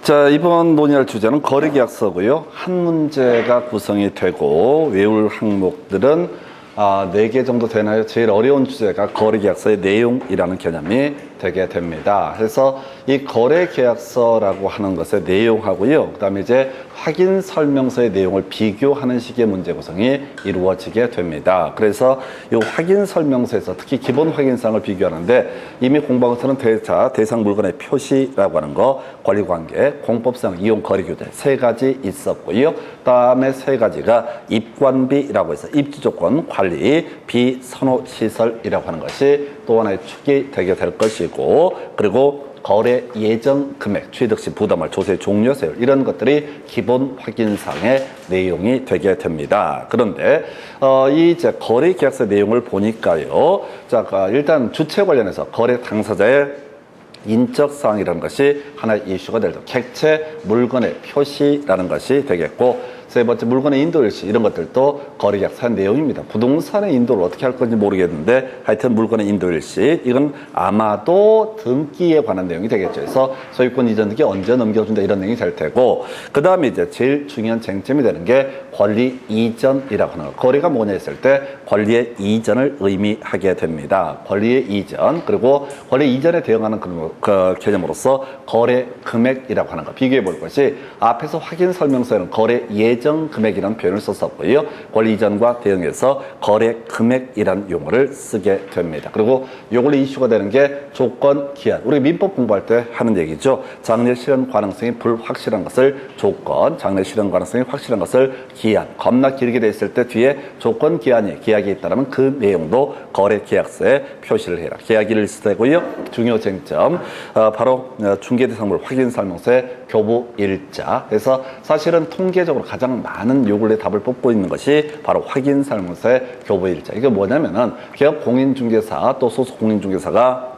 자, 이번 논의할 주제는 거래계약서고요. 한 문제가 구성이 되고 외울 항목들은 4개 정도 되나요? 제일 어려운 주제가 거래계약서의 내용이라는 개념이 되게 됩니다. 그래서 이 거래계약서라고 하는 것의 내용하고요. 그 다음에 이제 확인설명서의 내용을 비교하는 식의 문제 구성이 이루어지게 됩니다. 그래서 이 확인설명서에서 특히 기본 확인사항을 비교하는데 이미 공부한 것은 대상 물건의 표시라고 하는 거, 권리관계, 공법상 이용 거래규제 3가지 있었고요. 다음에 3가지가 입관비라고 해서 입지조건, 관리, 비선호시설이라고 하는 것이 또 하나의 축이 되게 될 것이고, 그리고 거래 예정 금액, 취득 시 부담할 조세 종료 세율 이런 것들이 기본 확인사항의 내용이 되게 됩니다. 그런데 이 이제 거래 계약서 내용을 보니까요. 자, 일단 주체 관련해서 거래 당사자의 인적 사항이라는 것이 하나의 이슈가 될 때 객체 물건의 표시라는 것이 되겠고, 세 번째 물건의 인도일시 이런 것들도 거래계약서 내용입니다. 부동산의 인도를 어떻게 할 건지 모르겠는데 하여튼 물건의 인도일시 이건 아마도 등기에 관한 내용이 되겠죠. 그래서 소유권 이전 등기 언제 넘겨준다 이런 내용이 될 테고, 그 다음에 이제 제일 중요한 쟁점이 되는 게 권리 이전이라고 하는 거. 거래가 뭐냐 했을 때 권리의 이전을 의미하게 됩니다. 권리의 이전, 그리고 권리 이전에 대응하는 그 개념으로서 거래 금액이라고 하는 거 비교해 볼 것이, 앞에서 확인 설명서에는 거래 예정 금액이라는 표현을 썼었고요. 권리 이전과 대응해서 거래 금액이라는 용어를 쓰게 됩니다. 그리고 요걸로 이슈가 되는 게 조건, 기한. 우리 민법 공부할 때 하는 얘기죠. 장래 실현 가능성이 불확실한 것을 조건, 장래 실현 가능성이 확실한 것을 기한. 겁나 길게 돼 있을 때 뒤에 조건, 기한이 계약이 있다면 그 내용도 거래 계약서에 표시를 해라. 계약일을 쓰고요. 중요 쟁점 바로 중개대상물 확인 설명서의 교부 일자. 그래서 사실은 통계적으로 가장 많은 요 근래 답을 뽑고 있는 것이 바로 확인 설명서의 교부 일자. 이게 뭐냐면은 기업 공인중개사 또 소속 공인중개사가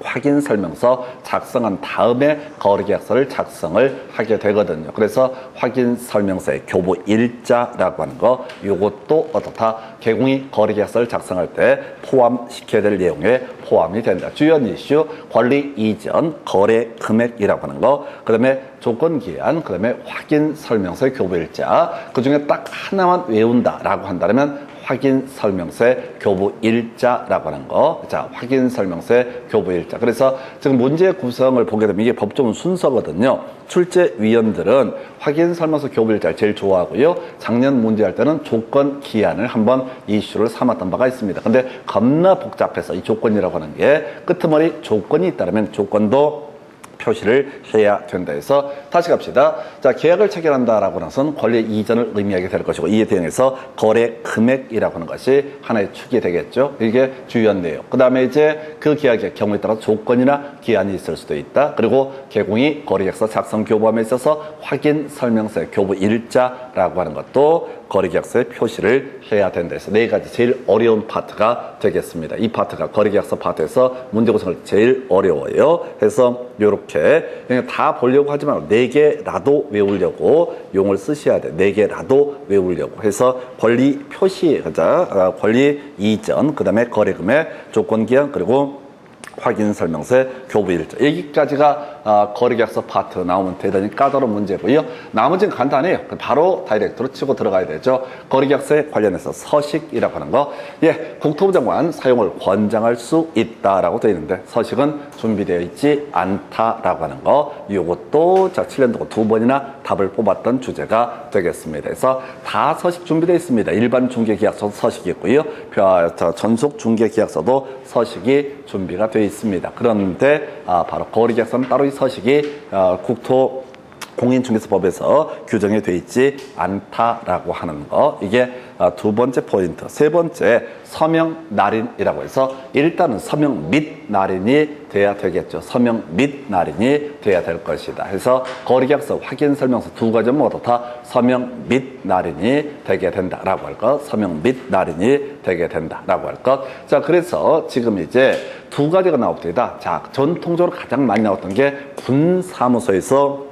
확인 설명서 작성한 다음에 거래계약서를 작성을 하게 되거든요. 그래서 확인 설명서의 교부 일자라고 하는 거, 요것도 어떻다? 개공이 거래계약서를 작성할 때 포함시켜야 될 내용에 포함이 된다. 주요 이슈, 권리 이전, 거래 금액이라고 하는 거, 그 다음에 조건 기한, 그 다음에 확인 설명서의 교부 일자. 그 중에 딱 하나만 외운다라고 한다면 확인 설명서의 교부 일자라고 하는 거. 자, 확인 설명서의 교부 일자. 그래서 지금 문제 구성을 보게 되면 이게 법조문 순서거든요. 출제위원들은 확인 설명서 교부 일자를 제일 좋아하고요. 작년 문제할 때는 조건 기한을 한번 이슈를 삼았던 바가 있습니다. 근데 겁나 복잡해서 이 조건이라고 하는 게 끄트머리 조건이 있다면 조건도 표시를 해야 된다 해서 다시 갑시다. 자, 계약을 체결한다라고 나선 권리 이전을 의미하게 될 것이고, 이에 대응해서 거래 금액이라고 하는 것이 하나의 축이 되겠죠. 이게 주요한 내용. 그 다음에 이제 그 계약의 경우에 따라 조건이나 기한이 있을 수도 있다. 그리고 개공이 거래계약서 작성 교부함에 있어서 확인 설명서의 교부 일자라고 하는 것도 거래계약서에 표시를 해야 된다 해서 4가지 제일 어려운 파트가 되겠습니다. 이 파트가 거래계약서 파트에서 문제 구성을 제일 어려워요. 그래서 요렇게 그냥 다 보려고 하지 말고 4개라도 외우려고 용을 쓰셔야 돼. 4개라도 외우려고 해서 권리 표시, 권리 이전, 그 다음에 거래금액, 조건기한, 그리고 확인 설명서의 교부 일자. 여기까지가 거래계약서 파트 나오면 대단히 까다로운 문제고요. 나머지는 간단해요. 바로 다이렉트로 치고 들어가야 되죠. 거래계약서에 관련해서 서식이라고 하는 거. 예, 국토부 장관 사용을 권장할 수 있다라고 되어 있는데 서식은 준비되어 있지 않다라고 하는 거. 이것도 자 7년 동안 2번이나 답을 뽑았던 주제가 되겠습니다. 그래서 다 서식 준비되어 있습니다. 일반 중개계약서도 서식이 있고요. 전속 중개계약서도 서식이 준비가 되어 있습니다. 그런데 바로 거래계약서는 따로 이 서식이 국토 공인중개사법에서 규정이 되어 있지 않다라고 하는 거. 이게 2번째 포인트. 3번째 서명 날인이라고 해서 일단은 서명 및 날인이 돼야 되겠죠. 서명 및 날인이 돼야 될 것이다. 그래서 거래계약서 확인 설명서 2가지 모두 다 서명 및 날인이 되게 된다라고 할 것. 서명 및 날인이 되게 된다라고 할 것. 자, 그래서 지금 이제 2가지가 나옵니다. 자, 전통적으로 가장 많이 나왔던 게 군사무소에서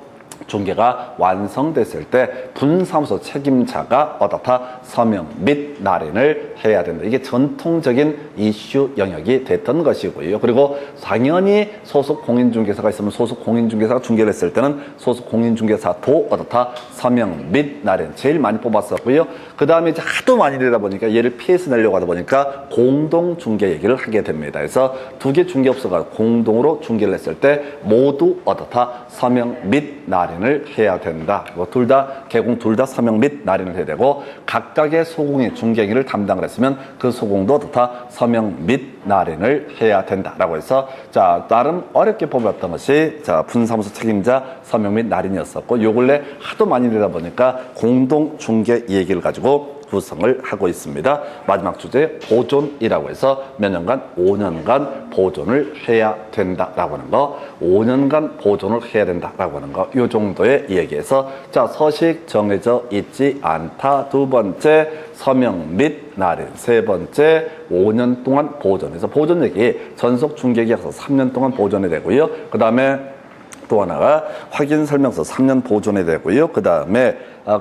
중개가 완성됐을 때 분사무소 책임자가 어떻다 서명 및 날인을 해야 된다. 이게 전통적인 이슈 영역이 됐던 것이고요. 그리고 당연히 소속 공인중개사가 있으면 소속 공인중개사가 중개를 했을 때는 소속 공인중개사도 어떻다 서명 및 날인 제일 많이 뽑았었고요. 그 다음에 이제 하도 많이 되다 보니까 얘를 피해서 내려고 하다 보니까 공동중개 얘기를 하게 됩니다. 그래서 두 개 중개업소가 공동으로 중개를 했을 때 모두 어떻다 서명 및 날인을 해야 된다. 둘 다 개공 둘 다 서명 및 날인을 해야 되고 각각의 소공이 중개기를 담당을 했으면 그 소공도 어떻다 서명 및 날인을 해야 된다라고 해서 자 나름 어렵게 뽑았던 것이 자 분사무소 책임자 서명 및 날인이었었고 요 근래 하도 많이 되다 보니까 공동 중개 얘기를 가지고 구성을 하고 있습니다. 마지막 주제 보존이라고 해서 몇 년간 5년간 보존을 해야 된다라고 하는 거 5년간 보존을 해야 된다라고 하는 거 이 정도의 얘기에서 자 서식 정해져 있지 않다. 두 번째 서명 및 날인 세 번째 5년 동안 보존해서 보존 얘기 전속 중개계약서 3년 동안 보존이 되고요. 그 다음에 또 하나가 확인 설명서 3년 보존이 되고요. 그 다음에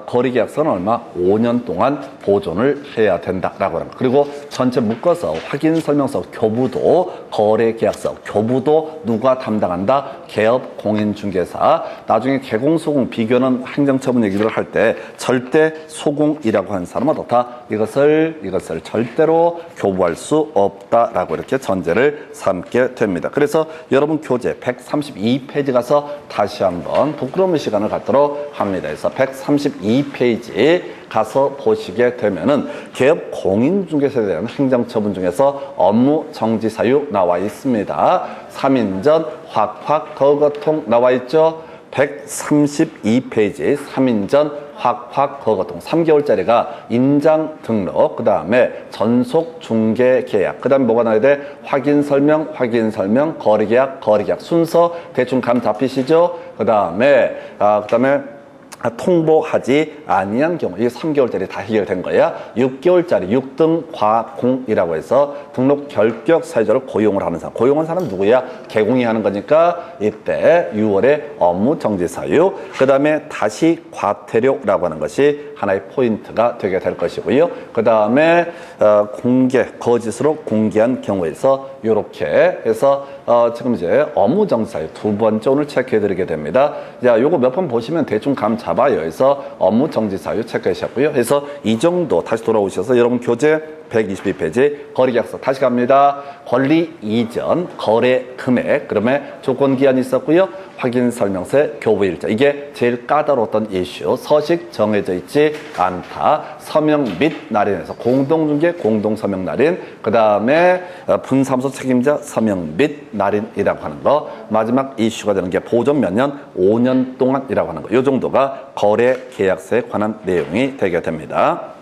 거래계약서는 얼마? 5년 동안 보존을 해야 된다라고 하는 거. 그리고 전체 묶어서 확인 설명서 교부도 거래계약서 교부도 누가 담당한다? 개업 공인중개사. 나중에 개공 소공 비교는 행정처분 얘기를 할 때 절대 소공이라고 하는 사람은 어떻다? 이것을 절대로 교부할 수 없다라고 이렇게 전제를 삼게 됩니다. 그래서 여러분 교재 132페이지 가서 다시 한번 부끄러운 시간을 갖도록 합니다. 그래서 132페이지 가서 보시게 되면은 개업 공인중개사에 대한 행정처분 중에서 업무 정지 사유 나와 있습니다. 3인전 확확 거거통 나와 있죠. 132페이지 3인전 확확 거거통 3개월짜리가 인장 등록 그 다음에 전속 중개 계약 그 다음에 뭐가 나와야 돼? 확인 설명 거래계약 순서 대충 감 잡히시죠? 그 다음에 통보하지 아니한 경우 이게 3개월짜리 다 해결된 거야. 6개월짜리 6등 과공이라고 해서 등록 결격 사유자를 고용을 하는 사람. 고용한 사람 누구야? 개공이 하는 거니까 이때 6월에 업무 정지 사유. 그 다음에 다시 과태료라고 하는 것이 하나의 포인트가 되게 될 것이고요. 그 다음에 공개 거짓으로 공개한 경우에서 이렇게 해서 지금 이제 업무 정지 사유 두 번째 오늘 체크해 드리게 됩니다. 자, 요거 몇 번 보시면 대충 감 잡아요. 그래서 업무 정지 사유 체크하셨고요. 그래서 이 정도 다시 돌아오셔서 여러분 교재 122페이지 거래계약서 다시 갑니다. 권리 이전 거래 금액 그러면 조건 기한이 있었고요. 확인 설명서 교부 일자 이게 제일 까다로웠던 이슈. 서식 정해져 있지 않다. 서명 및 날인에서 공동중개 공동서명 날인 그 다음에 분사무소 책임자 서명 및 날인이라고 하는 거 마지막 이슈가 되는 게 보존 몇 년? 5년 동안이라고 하는 거. 이 정도가 거래 계약서에 관한 내용이 되게 됩니다.